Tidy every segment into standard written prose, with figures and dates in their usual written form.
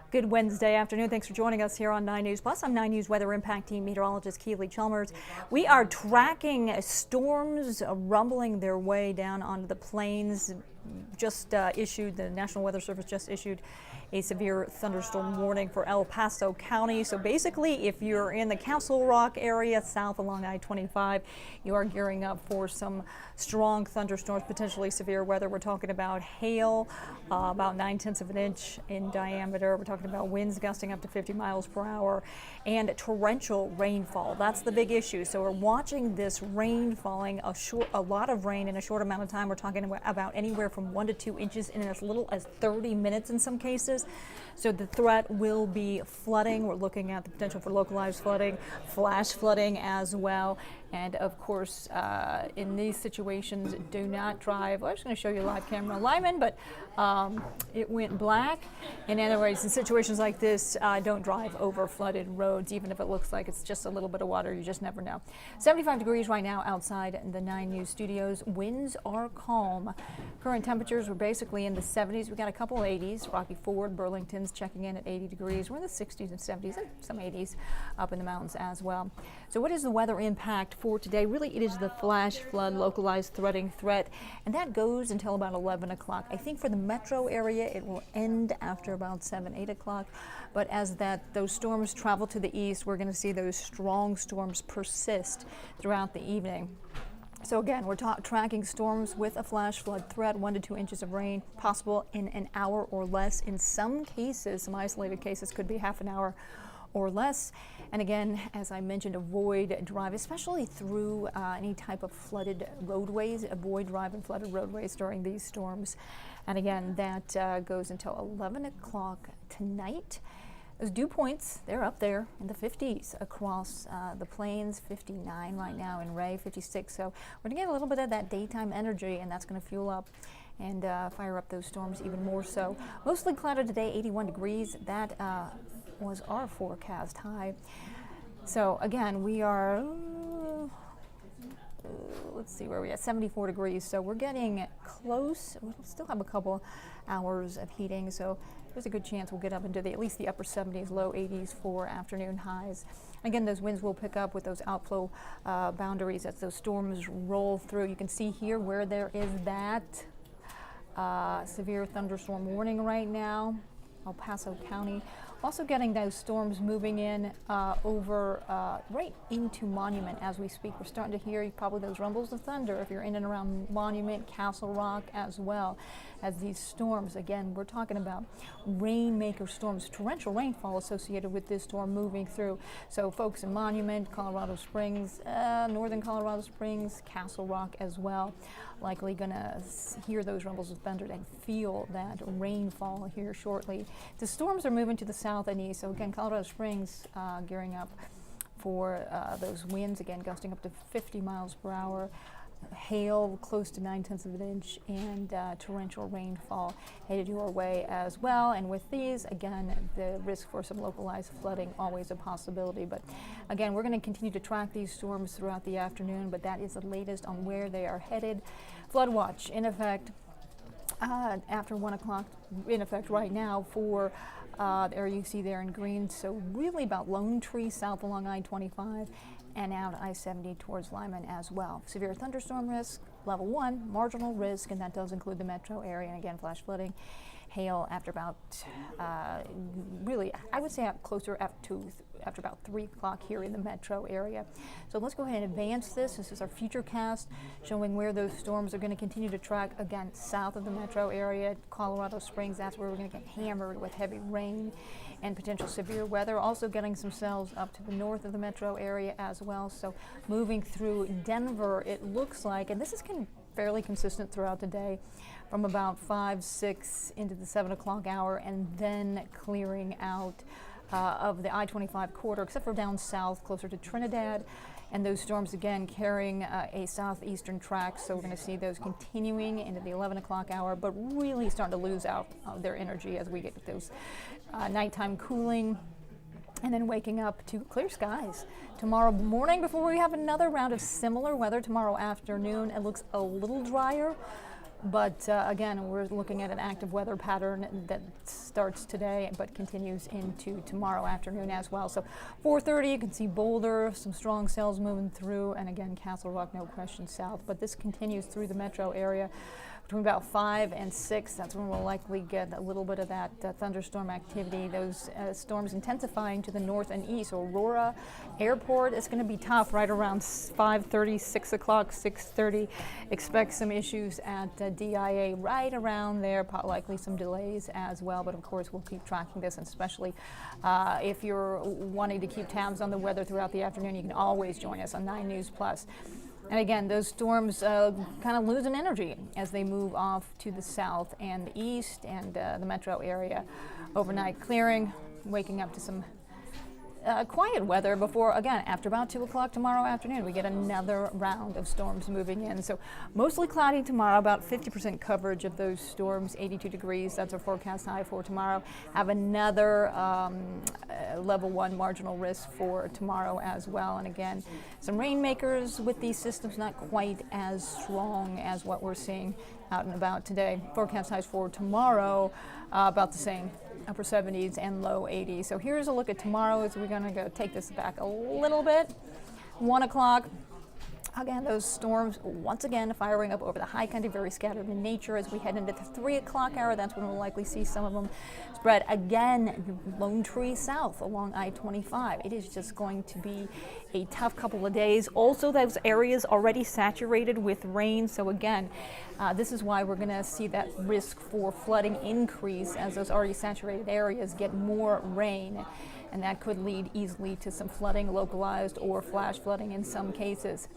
Good Wednesday afternoon. Thanks for joining us here on 9 News Plus. I'm 9 News weather impact team meteorologist Keely Chalmers. We are tracking storms rumbling their way down onto the plains. The National Weather Service just issued a severe thunderstorm warning for El Paso County. So basically, if you're in the Castle Rock area south along I-25, you are gearing up for some strong thunderstorms, potentially severe weather. We're talking about hail, about 9/10 of an inch in diameter. We're talking about winds gusting up to 50 miles per hour and torrential rainfall. That's the big issue. So we're watching this rain falling, a lot of rain in a short amount of time. We're talking about anywhere from 1 to 2 inches in as little as 30 minutes in some cases. So the threat will be flooding. We're looking at the potential for localized flooding, flash flooding as well. And of course, in these situations, do not drive. I'm just going to show you a live camera alignment, but it went black. And anyways, in situations like this, don't drive over flooded roads, even if it looks like it's just a little bit of water. You just never know. 75 degrees right now outside the 9 News studios. Winds are calm. Current temperatures were basically in the 70s. We got a couple 80s. Rocky Ford, Burlington's checking in at 80 degrees. We're in the 60s and 70s and some 80s up in the mountains as well. So what is the weather impact for today? Really, it is the flash flood localized threat, and that goes until about 11 o'clock. I think for the metro area, it will end after about 7, 8 o'clock. But as those storms travel to the east, we're going to see those strong storms persist throughout the evening. So again, we're tracking storms with a flash flood threat, 1 to 2 inches of rain possible in an hour or less. In some cases, some isolated cases, could be half an hour or less. And again, as I mentioned, avoid drive, especially through any type of flooded roadways. Avoid driving flooded roadways during these storms. And again, that goes until 11 o'clock tonight. Those dew points, they're up there in the 50s across the plains, 59 right now in Ray, 56. So we're going to get a little bit of that daytime energy, and that's going to fuel up and fire up those storms even more so. Mostly cloudy today, 81 degrees. That was our forecast high. So again, we are, let's see where we're at, 74 degrees. So we're getting close. We'll still have a couple hours of heating. So there's a good chance we'll get up into at least the upper 70s, low 80s for afternoon highs. Again, those winds will pick up with those outflow boundaries as those storms roll through. You can see here where there is that severe thunderstorm warning right now, El Paso County. Also getting those storms moving in over right into Monument as we speak. We're starting to hear probably those rumbles of thunder if you're in and around Monument, Castle Rock as well as these storms. Again, we're talking about rainmaker storms, torrential rainfall associated with this storm moving through. So folks in Monument, Colorado Springs, northern Colorado Springs, Castle Rock as well, likely going to hear those rumbles of thunder and feel that rainfall here shortly. The storms are moving to the south and east. So again, Colorado Springs gearing up for those winds, again gusting up to 50 miles per hour. Hail close to 9/10 of an inch and torrential rainfall headed your way as well. And with these, again, the risk for some localized flooding always a possibility. But again, we're going to continue to track these storms throughout the afternoon, but that is the latest on where they are headed. Flood watch in effect after 1 o'clock, in effect right now for the area you see there in green. So really about Lone Tree south along I-25 and out I-70 towards Lyman as well. Severe thunderstorm risk, level 1, marginal risk, and that does include the metro area. And again, flash flooding, hail after about, really, I would say closer after about 3 o'clock here in the metro area. So let's go ahead and advance this. This is our future cast showing where those storms are going to continue to track. Again, south of the metro area, Colorado Springs, that's where we're going to get hammered with heavy rain and potential severe weather. Also getting some cells up to the north of the metro area as well. So moving through Denver, it looks like, and this is fairly consistent throughout the day, from about 5, 6 into the 7 o'clock hour, and then clearing out of the I-25 corridor, except for down south closer to Trinidad. And those storms again carrying a southeastern track, so we're going to see those continuing into the 11 o'clock hour, but really starting to lose out their energy as we get those nighttime cooling and then waking up to clear skies tomorrow morning before we have another round of similar weather tomorrow afternoon. It looks a little drier, But again, we're looking at an active weather pattern that starts today but continues into tomorrow afternoon as well. So 4:30, you can see Boulder, some strong cells moving through, and again, Castle Rock, no question, south. But this continues through the metro area. Between about 5 and 6, that's when we'll likely get a little bit of that thunderstorm activity. Those storms intensifying to the north and east. Aurora Airport is going to be tough right around 5:30, 6 o'clock, 6:30. Expect some issues at DIA right around there, likely some delays as well. But of course, we'll keep tracking this, and especially if you're wanting to keep tabs on the weather throughout the afternoon, you can always join us on 9 News Plus. And again, those storms kind of losing energy as they move off to the south and the east and the metro area. Overnight clearing, waking up to some quiet weather before, again, after about 2 o'clock tomorrow afternoon, we get another round of storms moving in. So mostly cloudy tomorrow, about 50% coverage of those storms, 82 degrees. That's our forecast high for tomorrow. Have another level 1 marginal risk for tomorrow as well. And again, some rainmakers with these systems, not quite as strong as what we're seeing out and about today. Forecast highs for tomorrow, about the same. Upper 70s and low 80s. So here's a look at tomorrow as we're going to go take this back a little bit. 1 o'clock. Again, those storms once again firing up over the high country, very scattered in nature. As we head into the 3 o'clock hour, that's when we'll likely see some of them spread again. Lone Tree south along I-25. It is just going to be a tough couple of days. Also, those areas already saturated with rain. So again, this is why we're going to see that risk for flooding increase as those already saturated areas get more rain. And that could lead easily to some flooding, localized or flash flooding in some cases.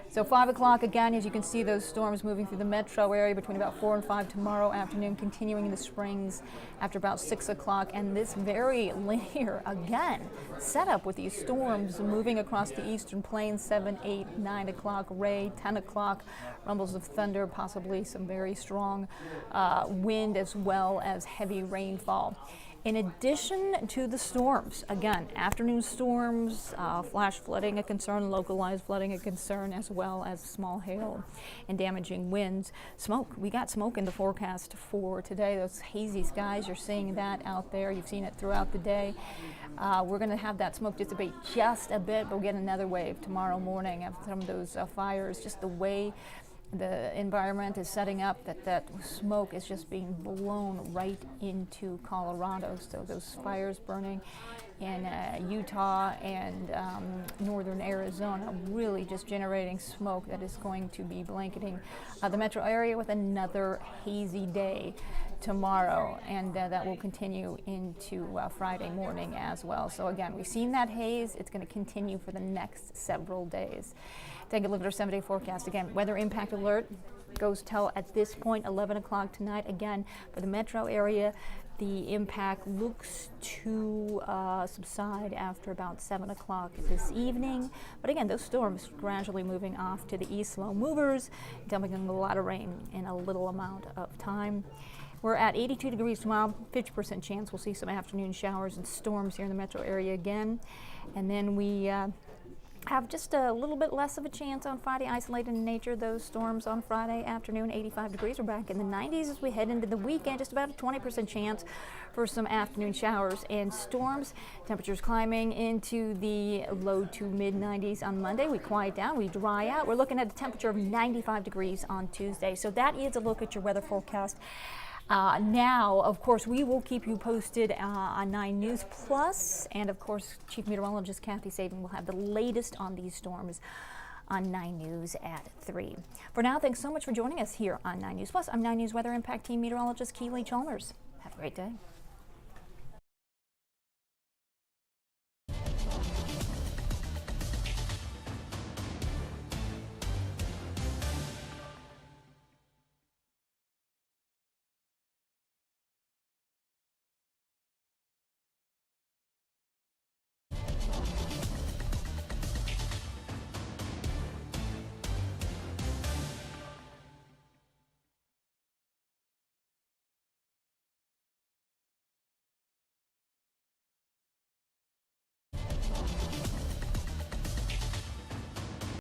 So 5 o'clock again, as you can see, those storms moving through the metro area between about 4 and 5 tomorrow afternoon, continuing in the Springs after about 6 o'clock. And this very linear, again, setup with these storms moving across the eastern plains, 7, 8, 9 o'clock, Ray, 10 o'clock, rumbles of thunder, possibly some very strong wind as well as heavy rainfall. In addition to the storms, again, afternoon storms, flash flooding a concern, localized flooding a concern, as well as small hail and damaging winds. Smoke, we got smoke in the forecast for today. Those hazy skies, you're seeing that out there. You've seen it throughout the day. We're going to have that smoke dissipate just a bit, but we'll get another wave tomorrow morning of some of those fires. Just the way the environment is setting up, that smoke is just being blown right into Colorado. So those fires burning in Utah and northern Arizona, really just generating smoke that is going to be blanketing the metro area with another hazy day tomorrow, and that will continue into Friday morning as well. So again, we've seen that haze. It's going to continue for the next several days. Take a look at our 7-day forecast. Again, weather impact alert goes till at this point 11 o'clock tonight. Again, for the metro area, the impact looks to subside after about 7 o'clock this evening. But again, those storms gradually moving off to the east, slow movers, dumping in a lot of rain in a little amount of time. We're at 82 degrees tomorrow, 50% chance we'll see some afternoon showers and storms here in the metro area again. And then we have just a little bit less of a chance on Friday, isolated in nature. Those storms on Friday afternoon, 85 degrees. We're back in the 90s as we head into the weekend. Just about a 20% chance for some afternoon showers and storms. Temperatures climbing into the low to mid 90s on Monday. We quiet down, we dry out. We're looking at a temperature of 95 degrees on Tuesday. So that is a look at your weather forecast. Now, of course, we will keep you posted on 9 News Plus, and of course, Chief Meteorologist Kathy Sabin will have the latest on these storms on 9 News at 3. For now, thanks so much for joining us here on 9 News Plus. I'm 9 News Weather Impact Team Meteorologist Keely Chalmers. Have a great day.